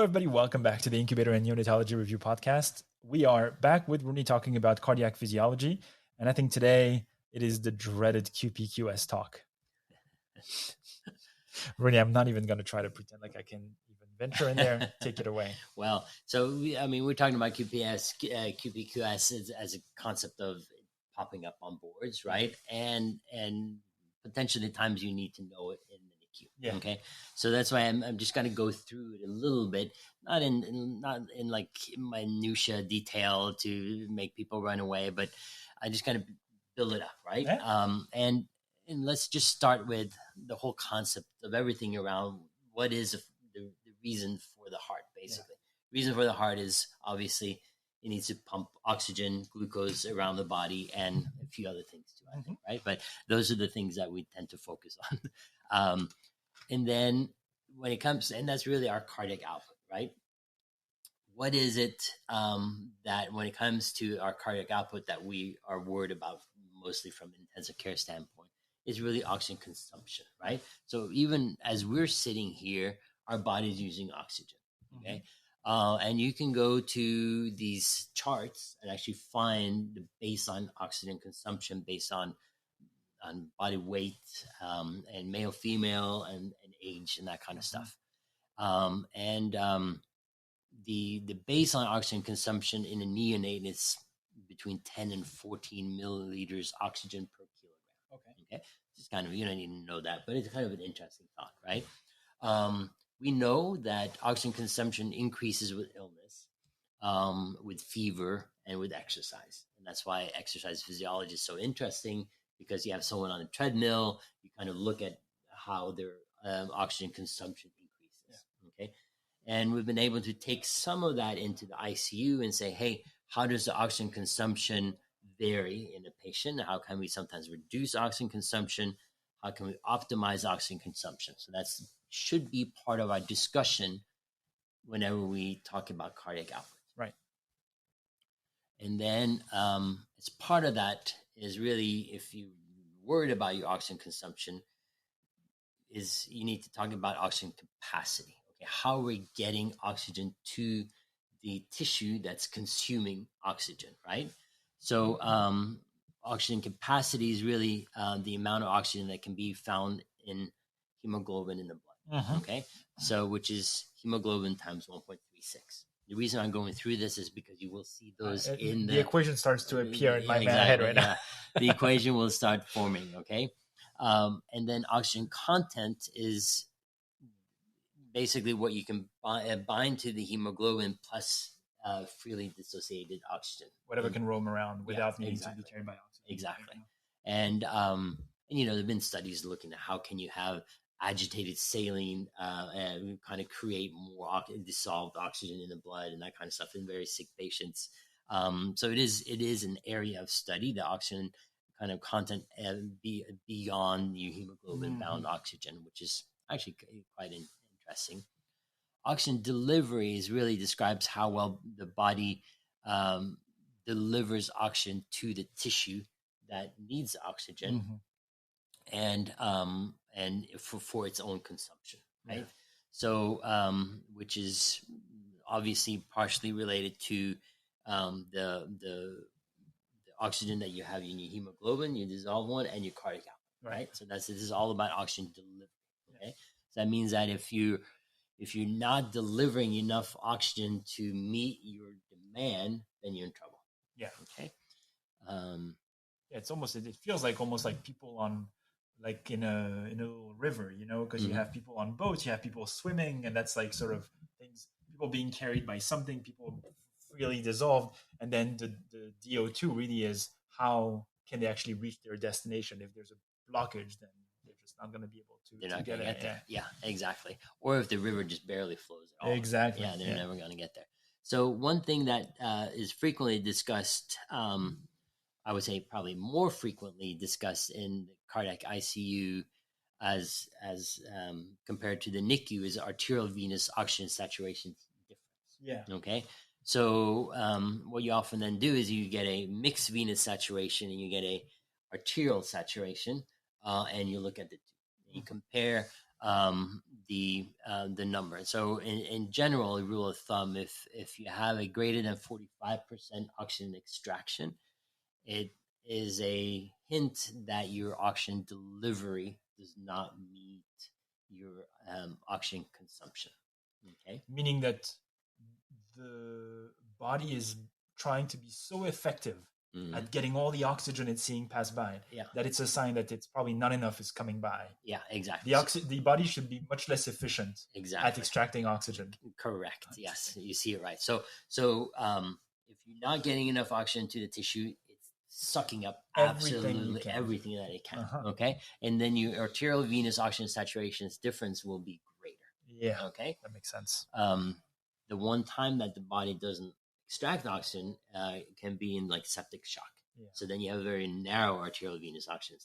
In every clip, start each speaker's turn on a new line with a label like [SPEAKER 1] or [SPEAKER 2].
[SPEAKER 1] everybody. Welcome back to the Incubator and Neonatology Review podcast. We are back with Rooney talking about cardiac physiology. And I think today it is the dreaded QPQS talk. Rooney, I'm not even going to try to pretend like I can even venture in there. Take it away.
[SPEAKER 2] Well, so we're talking about QPQS as a concept of popping up on boards, right? And potentially times you need to know it in the NICU.
[SPEAKER 1] Yeah.
[SPEAKER 2] Okay. So that's why I'm just going to go through it a little bit, not in like minutia detail to make people run away, but I just kind of build it up, right?
[SPEAKER 1] Yeah.
[SPEAKER 2] And let's just start with the whole concept of everything around what is the reason for the heart, basically. Yeah. Reason for the heart is obviously it needs to pump oxygen, glucose around the body, and a few other things too, I think, right? But those are the things that we tend to focus on. And then when it comes, and that's really our cardiac output, right? What is it that when it comes to our cardiac output that we are worried about mostly from an intensive care standpoint is really oxygen consumption, right? So even as we're sitting here, our body's using oxygen, okay? And you can go to these charts and actually find the baseline oxygen consumption based on body weight and male, female, and age and that kind of stuff. The baseline oxygen consumption in a neonate is between 10 and 14 milliliters oxygen per kilogram. Okay. It's kind of, you don't even know that, but it's kind of an interesting thought, right? We know that oxygen consumption increases with illness, with fever, and with exercise. And that's why exercise physiology is so interesting, because you have someone on a treadmill, you kind of look at how their oxygen consumption increases. Yeah. Okay. And we've been able to take some of that into the ICU and say, hey, how does the oxygen consumption vary in a patient? How can we sometimes reduce oxygen consumption? How can we optimize oxygen consumption? So that's should be part of our discussion whenever we talk about cardiac output.
[SPEAKER 1] Right.
[SPEAKER 2] And then as part of that is really, if you're worried about your oxygen consumption, is you need to talk about oxygen capacity. Okay, how we're getting oxygen to the tissue that's consuming oxygen, right? So oxygen capacity is really the amount of oxygen that can be found in hemoglobin in the blood. Okay, so which is hemoglobin times 1.36. The reason I'm going through this is because you will see those in
[SPEAKER 1] the equation starts to appear in my head right now.
[SPEAKER 2] The equation will start forming. Okay, and then oxygen content is basically what you can bind to the hemoglobin plus freely dissociated oxygen.
[SPEAKER 1] Whatever can roam around without needing to be carried by oxygen.
[SPEAKER 2] Exactly. And there have been studies looking at how can you have agitated saline and kind of create more dissolved oxygen in the blood and that kind of stuff in very sick patients. So it is an area of study, the oxygen kind of content beyond your hemoglobin bound oxygen, which is actually quite interesting. Oxygen delivery really describes how well the body delivers oxygen to the tissue that needs oxygen, and for its own consumption, right? Yeah. So, which is obviously partially related to the oxygen that you have in your hemoglobin, your dissolved one, and your cardiac output, right? So this is all about oxygen delivery. Okay, so that means that if you're not delivering enough oxygen to meet your demand, then you're in trouble.
[SPEAKER 1] Yeah.
[SPEAKER 2] Okay.
[SPEAKER 1] It feels like almost like people on, like in a little river, because you have people on boats, you have people swimming, and that's like sort of things, people being carried by something, people freely dissolved, and then the DO2 really is how can they actually reach their destination. If there's a blockage, then they're just not going to be able to get there.
[SPEAKER 2] Yeah, exactly. Or if the river just barely flows at all.
[SPEAKER 1] Exactly.
[SPEAKER 2] Yeah, they're never going to get there. So one thing that is frequently discussed, I would say probably more frequently discussed in the cardiac ICU as compared to the NICU, is arterial venous oxygen saturation difference.
[SPEAKER 1] Yeah.
[SPEAKER 2] Okay. So what you often then do is you get a mixed venous saturation and you get a arterial saturation, and you look at the two. You compare the number. So in general, a rule of thumb, if you have a greater than 45% oxygen extraction, it is a hint that your oxygen delivery does not meet your oxygen consumption. Okay,
[SPEAKER 1] meaning that the body is trying to be so effective at getting all the oxygen it's seeing pass by, that it's a sign that it's probably not enough is coming by.
[SPEAKER 2] Yeah, exactly.
[SPEAKER 1] The body should be much less efficient at extracting oxygen.
[SPEAKER 2] Correct. Yes, you see it right. So if you're not getting enough oxygen to the tissue, it's sucking up absolutely everything that it can. Okay, and then your arterial venous oxygen saturation's difference will be greater.
[SPEAKER 1] Yeah.
[SPEAKER 2] Okay,
[SPEAKER 1] that makes sense.
[SPEAKER 2] The one time that the body doesn't extract oxygen can be in like septic shock. Yeah. So then you have a very narrow arterial venous oxygen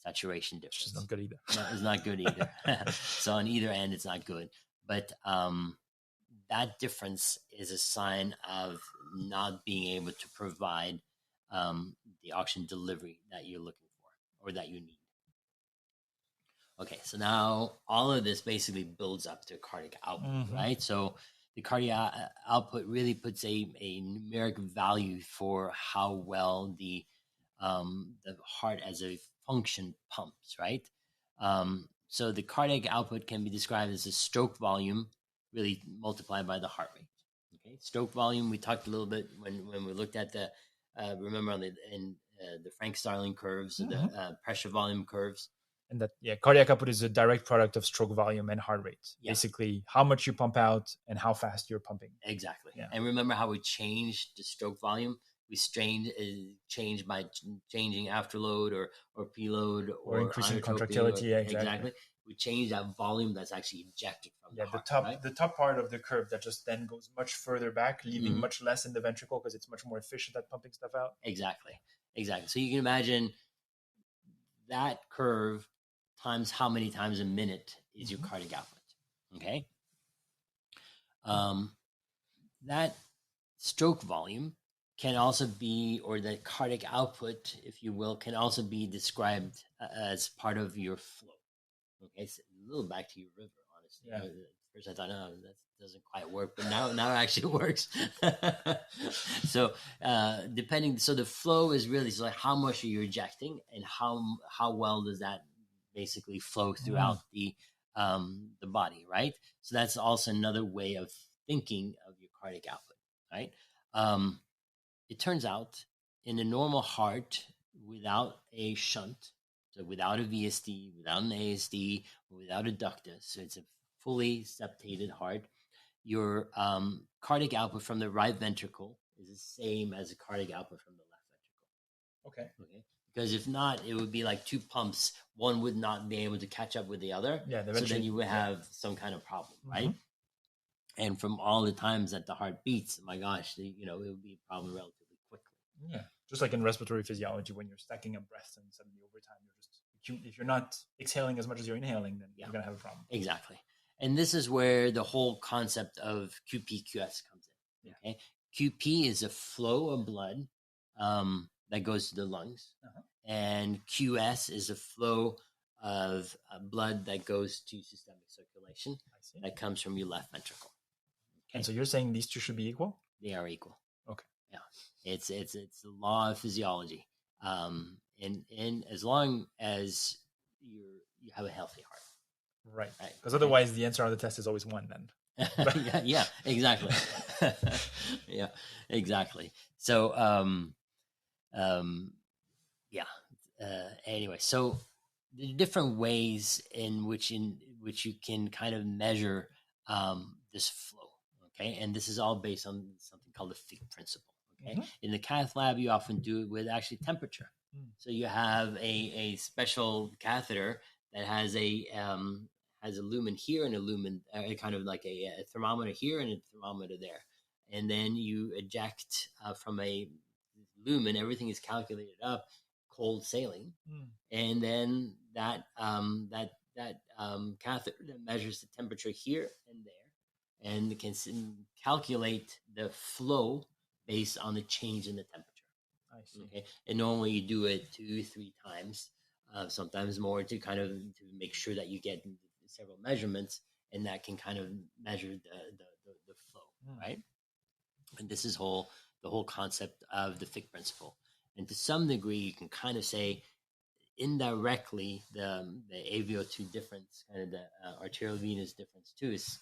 [SPEAKER 2] saturation difference.
[SPEAKER 1] Which is not good either.
[SPEAKER 2] No, it's not good either. So on either end, it's not good. But that difference is a sign of not being able to provide the oxygen delivery that you're looking for or that you need. Okay, so now all of this basically builds up to cardiac output, right? So the cardiac output really puts a numeric value for how well the heart as a function pumps, right? So the cardiac output can be described as a stroke volume really multiplied by the heart rate. Okay, stroke volume, we talked a little bit when we looked at the, remember on the Frank Starling curves, the pressure volume curves.
[SPEAKER 1] And that, cardiac output is a direct product of stroke volume and heart rate. Yeah. Basically, how much you pump out and how fast you're pumping.
[SPEAKER 2] Exactly. Yeah. And remember how we changed the stroke volume? We changed by changing afterload or preload or
[SPEAKER 1] increasing contractility.
[SPEAKER 2] Exactly. We changed that volume that's actually ejected from the heart.
[SPEAKER 1] The top part of the curve that just then goes much further back, leaving much less in the ventricle because it's much more efficient at pumping stuff out.
[SPEAKER 2] Exactly. So you can imagine that curve times how many times a minute is your cardiac output. Okay. That stroke volume can also be, or the cardiac output, if you will, can also be described as part of your flow. Okay, it's a little back to your river, honestly. Yeah. At first I thought, no, that doesn't quite work, but now it actually works. So so the flow is really like how much are you ejecting and how well does that basically flow throughout the body, right? So that's also another way of thinking of your cardiac output, right? It turns out in a normal heart without a shunt, so without a VSD, without an ASD, or without a ductus, so it's a fully septated heart, your cardiac output from the right ventricle is the same as the cardiac output from the left ventricle. Okay. Because if not, it would be like two pumps. One would not be able to catch up with the other. Yeah, so then you would have some kind of problem, right? And from all the times that the heart beats, my gosh, it would be a problem relatively quickly.
[SPEAKER 1] Yeah, just like in respiratory physiology, when you're stacking up breaths and suddenly over time, if you're not exhaling as much as you're inhaling, then you're going to have a problem.
[SPEAKER 2] Exactly. And this is where the whole concept of QP/QS comes in. Yeah. Okay, QP is a flow of blood that goes to the lungs, and QS is a flow of blood that goes to systemic circulation that comes from your left ventricle. Okay.
[SPEAKER 1] And so you're saying these two should be equal?
[SPEAKER 2] They are equal.
[SPEAKER 1] Okay.
[SPEAKER 2] Yeah, it's the law of physiology, and as long as you have a healthy heart.
[SPEAKER 1] Right. Because otherwise the answer on the test is always one then.
[SPEAKER 2] yeah, exactly. Yeah, exactly. So, anyway, so the different ways in which you can kind of measure this flow, okay? And this is all based on something called the Fick principle, okay? In the cath lab, you often do it with actually temperature. So you have a special catheter that has a lumen here and a lumen, kind of like a thermometer here and a thermometer there. And then you eject from a lumen, everything is calculated up, cold saline. And then that catheter that measures the temperature here and there and can calculate the flow based on the change in the temperature.
[SPEAKER 1] I see.
[SPEAKER 2] Okay. And normally you do it 2-3 times sometimes more, to kind of to make sure that you get several measurements, and that can kind of measure the flow, right? And this is the whole concept of the Fick principle. And to some degree, you can kind of say indirectly the AVO2 difference, kind of the arterial venous difference too, is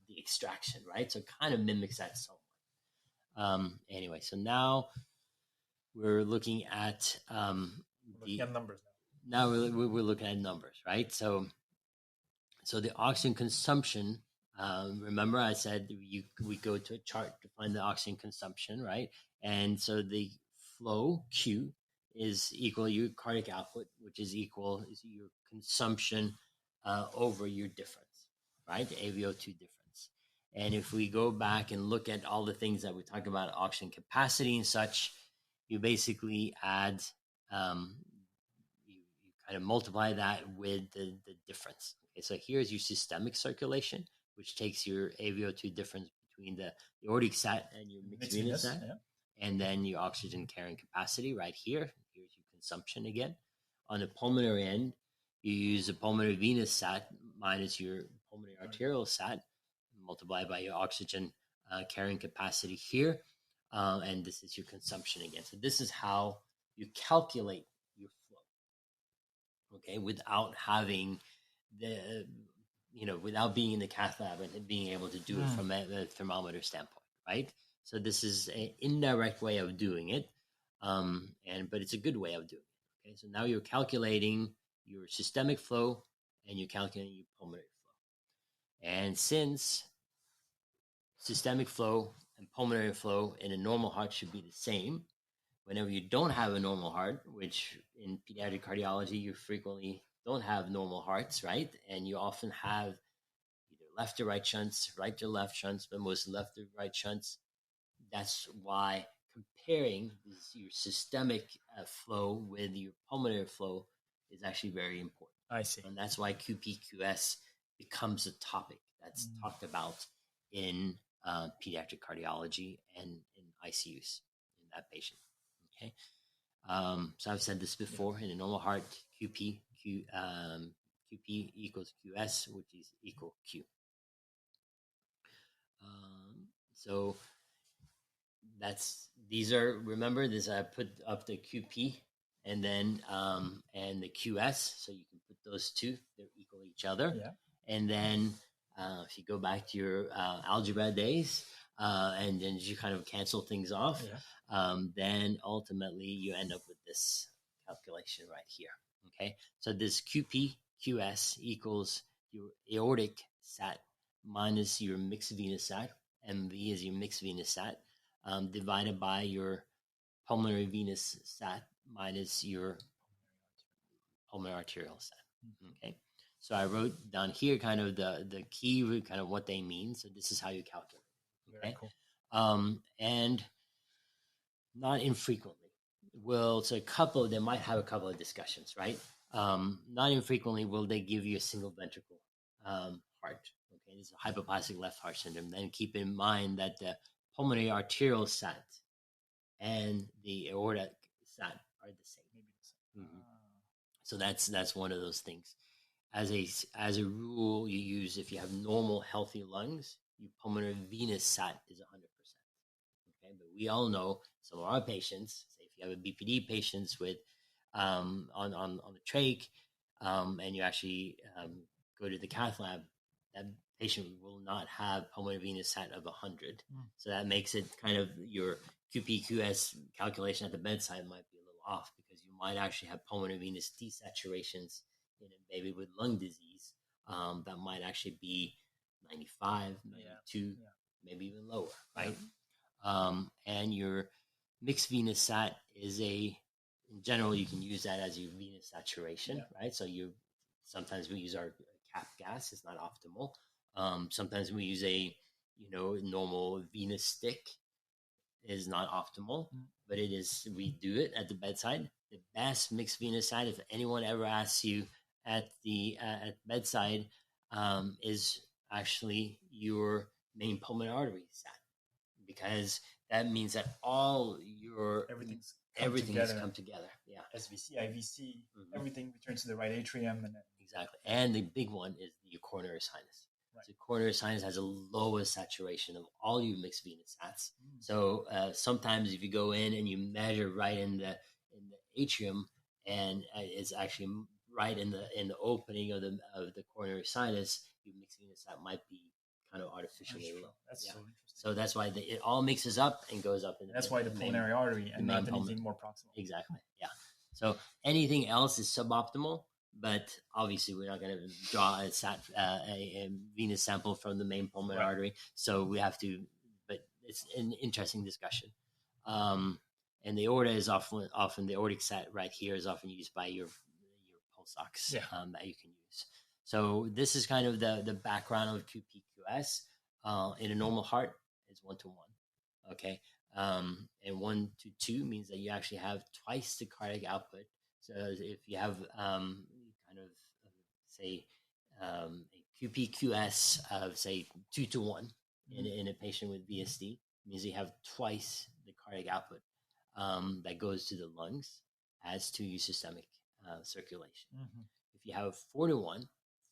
[SPEAKER 2] the extraction, right? So it kind of mimics that somewhat. Anyway, so now we're looking at
[SPEAKER 1] numbers
[SPEAKER 2] now we're looking at numbers, right? So the oxygen consumption, remember I said we go to a chart to find the oxygen consumption, right? And so the flow Q is equal to your cardiac output, which is equal is your consumption over your difference, right? The AVO2 difference. And if we go back and look at all the things that we talk about, oxygen capacity and such, you basically add, you kind of multiply that with the difference. Okay, so here's your systemic circulation, which takes your AVO2 difference between the aortic sat and your mixed venous sat, and then your oxygen carrying capacity right here. Here's your consumption again. On the pulmonary end, you use the pulmonary venous sat minus your pulmonary arterial sat, multiplied by your oxygen carrying capacity here, and this is your consumption again. So this is how you calculate your flow, okay, without having without being in the cath lab and being able to do it from a thermometer standpoint, right? So this is an indirect way of doing it, but it's a good way of doing it. Okay, so now you're calculating your systemic flow and you're calculating your pulmonary flow. And since systemic flow and pulmonary flow in a normal heart should be the same, whenever you don't have a normal heart, which in pediatric cardiology you frequently don't have normal hearts, right? And you often have either left to right shunts, right to left shunts, but most left to right shunts. That's why comparing your systemic flow with your pulmonary flow is actually very important.
[SPEAKER 1] I see.
[SPEAKER 2] And that's why QPQS becomes a topic that's talked about in pediatric cardiology and in ICUs in that patient. Okay. So I've said this before. In a normal heart, QP equals QS, which is equal Q. So remember this, I put up the QP and then and the QS, so you can put those two, they're equal to each other.
[SPEAKER 1] Yeah.
[SPEAKER 2] And then if you go back to your algebra days and then you kind of cancel things off, then ultimately you end up with this calculation right here. Okay, so this QP QS equals your aortic sat minus your mixed venous sat. MV is your mixed venous sat, divided by your pulmonary venous sat minus your pulmonary arterial sat. Okay, so I wrote down here kind of the key, kind of what they mean. So this is how you calculate. Okay,
[SPEAKER 1] very cool.
[SPEAKER 2] And not infrequently, they might have a couple of discussions, right? Not infrequently will they give you a single ventricle heart. Okay, this is a hypoplastic left heart syndrome. Then keep in mind that the pulmonary arterial sat and the aortic sat are the same. So that's one of those things. As a rule, you use, if you have normal healthy lungs, your pulmonary venous sat is 100%. Okay, but we all know some of our patients, say if you have a BPD patients with on the trach, and you actually go to the cath lab, that patient will not have pulmonary venous sat of 100. So that makes it kind of your QPQS calculation at the bedside might be a little off, because you might actually have pulmonary venous desaturations in a baby with lung disease that might actually be 95, 92, maybe even lower, right? And your mixed venous sat is in general, you can use that as your venous saturation, right? So sometimes we use our cap gas, it's not optimal. Sometimes we use a normal venous stick, is not optimal, but we do it at the bedside. The best mixed venous sat, if anyone ever asks you at bedside, is actually your main pulmonary artery sat, because that means that all your everything's come together. Yeah,
[SPEAKER 1] SVC, IVC, everything returns to the right atrium, and then
[SPEAKER 2] exactly. And the big one is the coronary sinus. Right. So coronary sinus has the lowest saturation of all your mixed venous sats. So sometimes if you go in and you measure right in the atrium, and it's actually right in the opening of the coronary sinus, your mixed venous sat might be kind of artificially low.
[SPEAKER 1] That's so interesting.
[SPEAKER 2] So that's why it all mixes up and goes up.
[SPEAKER 1] That's why the pulmonary artery and not anything more proximal.
[SPEAKER 2] Exactly. Yeah. So anything else is suboptimal, but obviously we're not going to draw a venous sample from the main pulmonary artery. So we have to, but it's an interesting discussion. And the aorta is often the aortic set right here is often used by your pulse ox that you can use. So this is kind of the background of QPQS. In a normal heart, it's 1 to 1. Okay. And 1 to 2 means that you actually have twice the cardiac output. So if you have say a QPQS of say 2 to 1 in a patient with VSD, means you have twice the cardiac output that goes to the lungs as to your systemic circulation. If you have 4 to 1,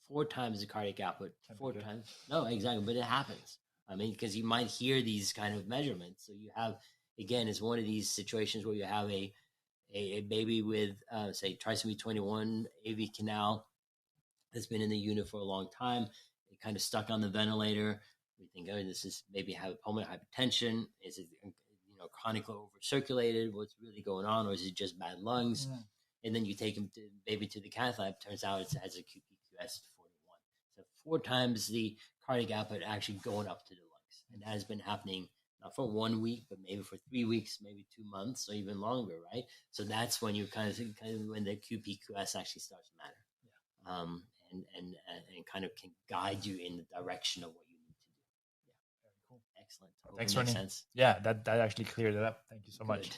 [SPEAKER 2] 4 times the cardiac output, 4 times. No, exactly. But it happens. I mean, because you might hear these kind of measurements. So you have, again, it's one of these situations where you have a baby with, say, trisomy 21 AV canal that's been in the unit for a long time. It kind of stuck on the ventilator. We think, oh, this is maybe have pulmonary hypertension. Is it, chronically over-circulated? What's really going on? Or is it just bad lungs? And then you take baby to the cath lab. Turns out it has a QPQS 4 to 1. So 4 times the cardiac output actually going up to the lungs. And that has been happening not for 1 week, but maybe for 3 weeks, maybe 2 months, or even longer, right? So that's when you kind of when the QPQS actually starts to matter. And kind of can guide you in the direction of what you need to do.
[SPEAKER 1] Very cool.
[SPEAKER 2] Excellent.
[SPEAKER 1] Thanks, Ronnie. Sense. Yeah, that actually cleared it up. Thank you so much.